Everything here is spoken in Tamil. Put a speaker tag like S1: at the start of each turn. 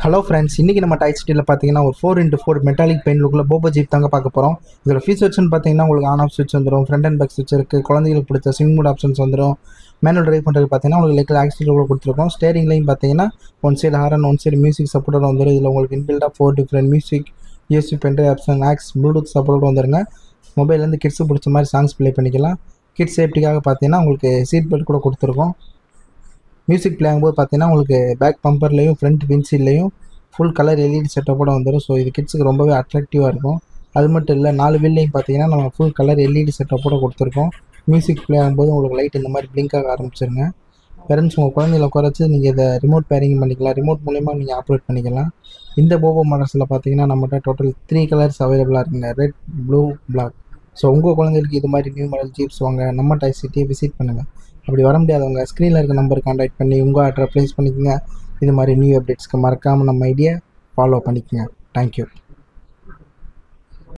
S1: ஹலோ ஃப்ரெண்ட்ஸ், இன்றைக்கி நம்ம டாய் சிட்டியில் பார்த்தீங்கன்னா ஒரு 4x4 மெட்டாலிக் பெயிண்ட் லுக்கில் போபோ ஜீப் தாங்க பார்க்க போகிறோம். இதில் ஃபீச்சர்ஸ்னு பார்த்தீங்கன்னா உங்களுக்கு ஆன் ஆஃப் ஸ்விட்ச் வந்துடும், ஃப்ரண்ட் அண்ட் பேக் ஸ்விட்ச் இருக்குது, குழந்தைகளுக்கு பிடிச்ச ஸ்விங் மோட் ஆப்ஷன்ஸ் வந்துடும். மேனுவல் ட்ரைவ் பண்ணுறது பார்த்தீங்கன்னா உங்களுக்கு லெக்கில் ஆக்சிலேட்டர் கொடுத்துருக்கோம். ஸ்டேரிங்லையும் பார்த்தீங்கன்னா one side horn one side music சப்போர்ட்டோட வந்துடும். இதில் உங்களுக்கு இன்பில்டாக 4 different music, USB pendrive option, aux, Bluetooth சப்போர்ட்டோட வந்துருங்க. மொபைல்லேருந்து கிட்ஸுக்கு பிடிச்ச மாதிரி சாங்ஸ் ப்ளே பண்ணிக்கலாம். கிட்ஸ் சேஃப்டிக்காக பார்த்தீங்கன்னா உங்களுக்கு சீட் பெல்ட் கூட கொடுத்துருக்கோம். மியூசிக் ப்ளே ஆகும்போது பார்த்தீங்கன்னா உங்களுக்கு பேக் பம்பர்லேயும் ஃப்ரண்ட் விண்ட்ஷீல்ட்லேயும் ஃபுல் கலர் எல்இடி செட்டப்போட வந்துடும். ஸோ இது கிட்ஸுக்கு ரொம்பவே அட்ராக்டிவாக இருக்கும். அது மட்டும் இல்லை, 4 வீல்லையும் பார்த்தீங்கன்னா நம்ம ஃபுல் கலர் எல்இடி செட்டப்போட கொடுத்துருக்கோம். மியூசிக் ப்ளே ஆகும்போது உங்களுக்கு லைட் இந்த மாதிரி பிளிங்க் ஆக ஆரம்பிச்சிருங்க. பேரண்ட்ஸ் உங்கள் குழந்தைகளை குறைச்சி நீங்கள் இதை ரிமோட் பேரிங் பண்ணிக்கலாம். ரிமோட் மூலயமா நீங்கள் ஆப்ரேட் பண்ணிக்கலாம். இந்த போபோ மாடல்ஸில் பார்த்தீங்கன்னா நம்மகிட்ட டோட்டல் 3 கலர்ஸ் அவைலபிளாக இருக்குங்க, ரெட், ப்ளூ, பிளாக். ஸோ உங்கள் குழந்தைகளுக்கு இது மாதிரி நியூ மாடல் ஜீப்ஸ் வாங்க நம்ம டாய் சிட்டியை விசிட் பண்ணுங்கள். அப்படி வர முடியாதவங்க ஸ்க்ரீனில் இருக்க நம்பர் கான்டாக்ட் பண்ணி உங்கள் ஆர்டரை ப்ளேஸ் பண்ணிக்கோங்க. இது மாதிரி நியூ அப்டேட்ஸ்க்கு மறக்காமல் நம்ம ஐடியா ஃபாலோ பண்ணிக்கோங்க. தேங்க்யூ.